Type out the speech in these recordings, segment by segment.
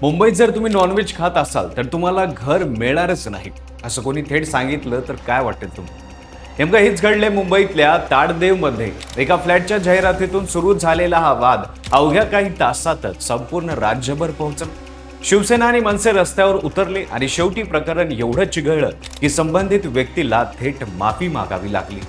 मुंबईत जर तुम्ही नॉनव्हेज खात असाल तर तुम्हाला घर मिळणारच नाही असं कोणी थेट सांगितलं तर काय वाटेल तुम्हाला? नेमकं हेच घडले मुंबईतल्या ताडदेवमध्ये. एका फ्लॅटच्या जाहिरातीतून सुरू झालेला हा वाद अवघ्या काही तासातच संपूर्ण राज्यभर पोहोचला. शिवसेना आणि मनसे रस्त्यावर उतरले आणि शेवटी प्रकरण एवढं चिघळलं की संबंधित व्यक्तीला थेट माफी मागावी लागली.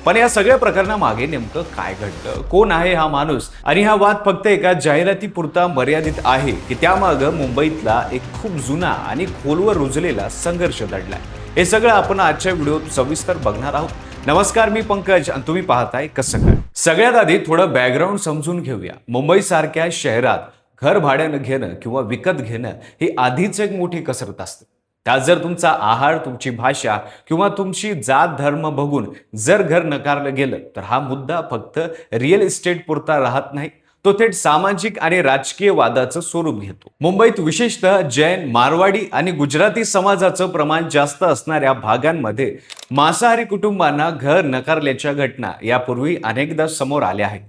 पण या सगळ्या प्रकरणामागे नेमकं काय घडलं, कोण आहे हा माणूस, आणि हा वाद फक्त एका जाहिरातीपुरता मर्यादित आहे की त्यामागं मुंबईतला एक खूप जुना आणि खोलवर रुजलेला संघर्ष दडलाय, हे सगळं आपण आजच्या व्हिडिओत सविस्तर बघणार आहोत. नमस्कार, मी पंकज आणि तुम्ही पाहताय कसं काय. सगळ्यात आधी थोडं बॅकग्राऊंड समजून घेऊया. मुंबईसारख्या शहरात घर भाड्यानं घेणं किंवा विकत घेणं ही आधीच एक मोठी कसरत असते. त्यात जर तुमचा आहार, तुमची भाषा किंवा तुमची जात धर्म बघून जर घर नकारलं गेलं तर हा मुद्दा फक्त रिअल इस्टेट पुरता राहत नाही, तो थेट सामाजिक आणि राजकीय वादाचं स्वरूप घेतो. मुंबईत विशेषतः जैन, मारवाडी आणि गुजराती समाजाचं प्रमाण जास्त असणाऱ्या भागांमध्ये मांसाहारी कुटुंबांना घर नकारल्याच्या घटना यापूर्वी अनेकदा समोर आल्या आहेत.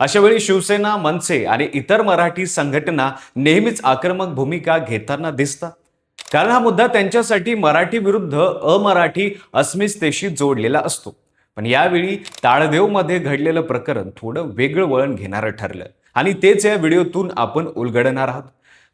अशा वेळी शिवसेना, मनसे आणि इतर मराठी संघटना नेहमीच आक्रमक भूमिका घेताना दिसतात, कारण हा मुद्दा त्यांच्यासाठी मराठी विरुद्ध अमराठी अस्मितेशी जोडलेला असतो. पण यावेळी ताळदेवमध्ये घडलेलं प्रकरण थोडं वेगळं वळण घेणारं ठरलं आणि तेच या व्हिडिओतून आपण उलगडणार आहोत.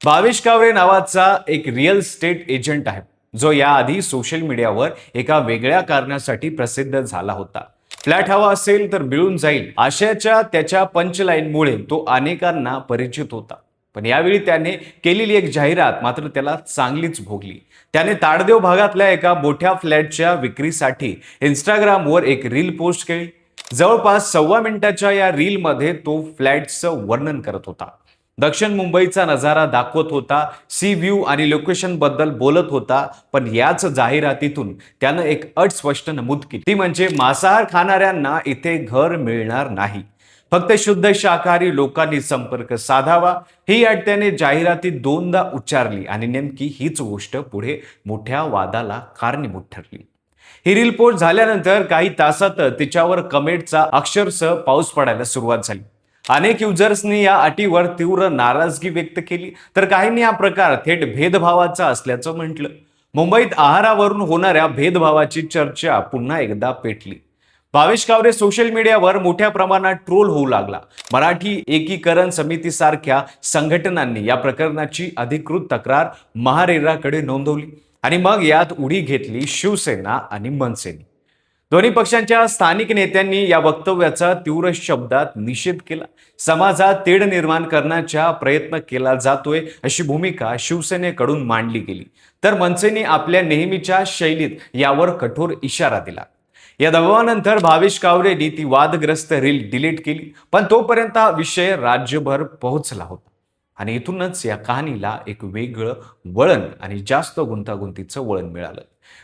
भावेश कावरे नावाचा एक रिअल इस्टेट एजंट आहे, जो याआधी सोशल मीडियावर एका वेगळ्या कारणासाठी प्रसिद्ध झाला होता. फ्लॅट हवा असेल तर मिळून जाईल अशाच्या त्याच्या पंचलाईनमुळे तो अनेकांना परिचित होता. पण यावेळी त्याने केलेली एक जाहिरात मात्र त्याला चांगलीच भोगली. त्याने ताडदेव भागातल्या एका मोठ्या फ्लॅटच्या विक्रीसाठी इंस्टाग्रामवर एक रील पोस्ट केली. जवळपास 1.25 मिनिटाच्या या रीलमध्ये तो फ्लॅटचं वर्णन करत होता, दक्षिण मुंबईचा नजारा दाखवत होता, सी व्ह्यू आणि लोकेशन बद्दल बोलत होता. पण याच जाहिरातीतून त्यानं एक अट स्पष्ट नमूद केली, ती म्हणजे मांसाहार खाणाऱ्यांना इथे घर मिळणार नाही, फक्त शुद्ध शाकाहारी लोकांनी संपर्क साधावा. ही अट त्याने जाहिरातीत 2दा उच्चारली आणि नेमकी हीच गोष्ट पुढे मोठ्या वादाला कारणीभूत ठरली. ही रील पोस्ट झाल्यानंतर काही तासात तिच्यावर कमेंटचा अक्षरशः पाऊस पडायला सुरुवात झाली. अनेक युजर्सनी या अटीवर तीव्र नाराजगी व्यक्त केली, तर काहींनी हा प्रकार थेट भेदभावाचा असल्याचं म्हटलं. मुंबईत आहारावरून होणाऱ्या भेदभावाची चर्चा पुन्हा एकदा पेटली. भावेश कावरे सोशल मीडियावर मोठ्या प्रमाणात ट्रोल होऊ लागला. मराठी एकीकरण समितीसारख्या संघटनांनी या प्रकरणाची अधिकृत तक्रार महारेराकडे नोंदवली आणि मग यात उडी घेतली शिवसेना आणि मनसेने. दोन्ही पक्षांच्या स्थानिक नेत्यांनी या वक्तव्याचा तीव्र शब्दात निषेध केला. समाजात तेढ निर्माण करण्याचा प्रयत्न केला जातोय अशी भूमिका शिवसेनेकडून मांडली गेली, तर मनसेने आपल्या नेहमीच्या शैलीत यावर कठोर इशारा दिला. या दबावानंतर भावेश कावरेंनी ती वादग्रस्त रील डिलीट केली, पण तोपर्यंत हा विषय राज्यभर पोहोचला होता आणि इथूनच या कहाणीला एक वेगळं वळण आणि जास्त गुंतागुंतीचं वळण मिळालं.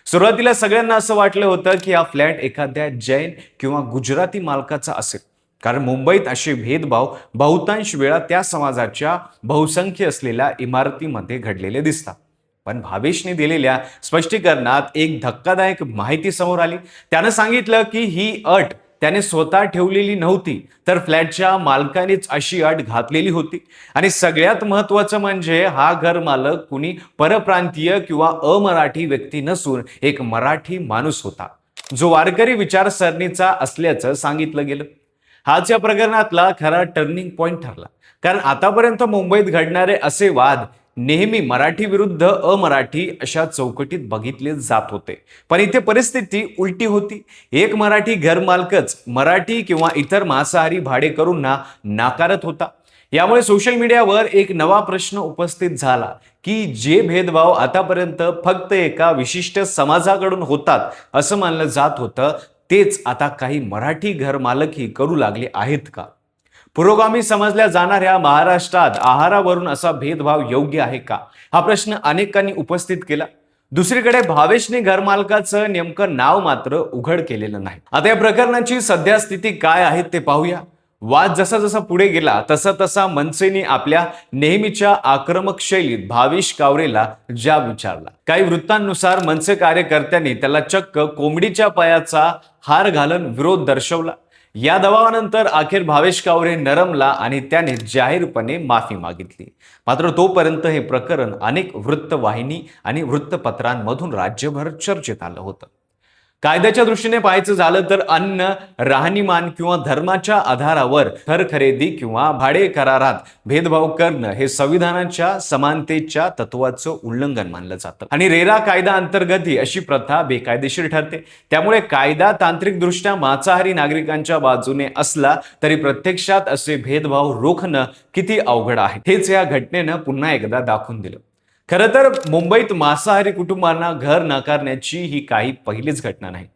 सुरुवातीला सगळ्यांना असं वाटलं होतं की हा फ्लॅट एखाद्या जैन किंवा गुजराती मालकाचा असेल, कारण मुंबईत असे भेदभाव बहुतांश वेळा त्या समाजाच्या बहुसंख्य असलेल्या इमारतीमध्ये घडलेले दिसतात. पण भावेशने दिलेल्या स्पष्टीकरणात एक धक्कादायक माहिती समोर आली. त्यानं सांगितलं की ही अट त्याने स्वतः ठेवलेली नव्हती, तर फ्लॅटच्या मालकानेच अशी अट घातलेली होती. आणि सगळ्यात महत्त्वाचं म्हणजे हा घर मालक कुणी परप्रांतीय किंवा अमराठी व्यक्ती नसून एक मराठी माणूस होता, जो वारकरी विचारसरणीचा असल्याचं सांगितलं गेलं. हाच या प्रकरणातला खरा टर्निंग पॉइंट ठरला, कारण आतापर्यंत मुंबईत घडणारे असे वाद नेहमी मराठी विरुद्ध अमराठी अशा चौकटीत बघितले जात होते. पण इथे परिस्थिती उलटी होती. एक मराठी घरमालकच मराठी किंवा इतर मांसाहारी भाडेकरूंना नाकारत होता. यामुळे सोशल मीडियावर एक नवा प्रश्न उपस्थित झाला की जे भेदभाव आतापर्यंत फक्त एका विशिष्ट समाजाकडून होतात असं मानलं जात होतं, तेच आता काही मराठी घरमालकही करू लागले आहेत का? पुरोगामी समजल्या जाणाऱ्या महाराष्ट्रात आहारावरून असा भेदभाव योग्य आहे का, हा प्रश्न अनेकांनी उपस्थित केला. दुसरीकडे भावेशने घरमालकाचं नेमकं नाव मात्र उघड केलेलं नाही. आता या प्रकरणाची सध्या स्थिती काय आहे ते पाहूया. वाद जसा जसा पुढे गेला तसा तसा मनसेने आपल्या नेहमीच्या आक्रमक शैलीत भावेश कावरेला जाब विचारला. काही वृत्तांनुसार मनसे कार्यकर्त्यांनी त्याला चक्क कोंबडीच्या पायाचा हार घालून विरोध दर्शवला. या दबावानंतर अखेर भावेश कावरे नरमला आणि त्याने जाहीरपणे माफी मागितली. मात्र तोपर्यंत हे प्रकरण अनेक वृत्तवाहिनी आणि वृत्तपत्रांमधून राज्यभर चर्चेत आलं होतं. कायद्याच्या दृष्टीने पाहायचं झालं तर अन्न, राहणीमान किंवा धर्माच्या आधारावर घर खरेदी किंवा भाडे करारात भेदभाव करणं हे संविधानाच्या समानतेच्या तत्वाचं उल्लंघन मानलं जातं आणि रेरा कायदा अंतर्गत ही अशी प्रथा बेकायदेशीर ठरते. त्यामुळे कायदा तांत्रिकदृष्ट्या मांसाहारी नागरिकांच्या बाजूने असला तरी प्रत्यक्षात असे भेदभाव रोखणं किती अवघड आहे हेच या घटनेनं पुन्हा एकदा दाखवून दिलं. खरं तर मुंबईत मांसाहारी कुटुंबांना घर नाकारण्याची ही काही पहिलीच घटना नाही.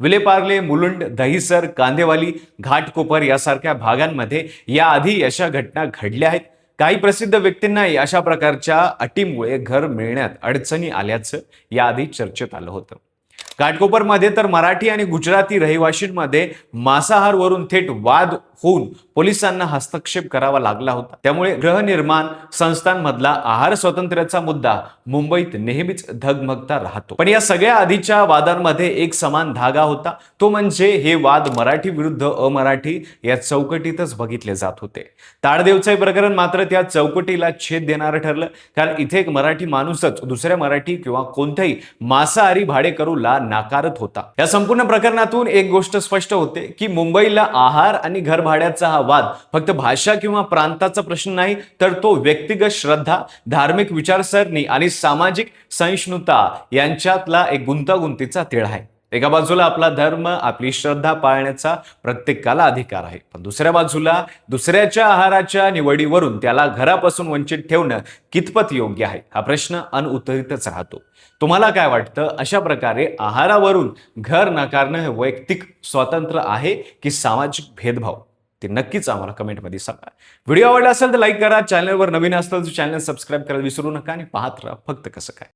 विलेपार्ले, मुलुंड, दहिसर, कांदेवाली, घाटकोपर यासारख्या भागांमध्ये याआधी अशा घटना घडल्या आहेत. काही प्रसिद्ध व्यक्तींनाही अशा प्रकारच्या अटीमुळे घर मिळण्यात अडचणी आल्याचं याआधी चर्चेत आलं होतं. घाटकोपरमध्ये तर मराठी आणि गुजराती रहिवाशींमध्ये मांसाहारवरून थेट वाद होऊन पोलिसांना हस्तक्षेप करावा लागला होता. त्यामुळे गृहनिर्माण संस्थांमधला आहार स्वातंत्र्याचा मुद्दा मुंबईत नेहमीच धगमगता राहतो. पण या सगळ्या आधीच्या वादांमध्ये एक समान धागा होता, तो म्हणजे हे वाद मराठी विरुद्ध अमराठी या चौकटीतच बघितले जात होते. ताडदेवचे प्रकरण मात्र त्या चौकटीला छेद देणारं ठरलं, कारण इथे एक मराठी माणूसच दुसऱ्या मराठी किंवा कोणत्याही मांसाहारी भाडेकरूला नाकारत होता. या संपूर्ण प्रकरणातून एक गोष्ट स्पष्ट होते की मुंबईला आहार आणि घर भाड्याचा हा वाद फक्त भाषा किंवा प्रांताचा प्रश्न नाही, तर तो व्यक्तिगत श्रद्धा, धार्मिक विचारसरणी आणि सामाजिक सहिष्णुता यांच्यातला एक गुंतागुंतीचा तेढ आहे. एका बाजूला आपला धर्म, आपली श्रद्धा पाळण्याचा प्रत्येकाला अधिकार आहे, पण दुसऱ्या बाजूला दुसऱ्याच्या आहाराच्या निवडीवरून त्याला घरापासून वंचित ठेवणं कितपत योग्य आहे हा प्रश्न अनउत्तरितच राहतो. तुम्हाला काय वाटतं? अशा प्रकारे आहारावरून घर नाकारणं हे वैयक्तिक स्वातंत्र्य आहे की सामाजिक भेदभाव? ते नक्कीच आम्हाला कमेंटमध्ये सांगा. व्हिडिओ आवडला असेल तर लाईक करा. चॅनलवर नवीन असेल तर चॅनल सबस्क्राईब करायला विसरू नका आणि पाहत राहा फक्त कसं काय.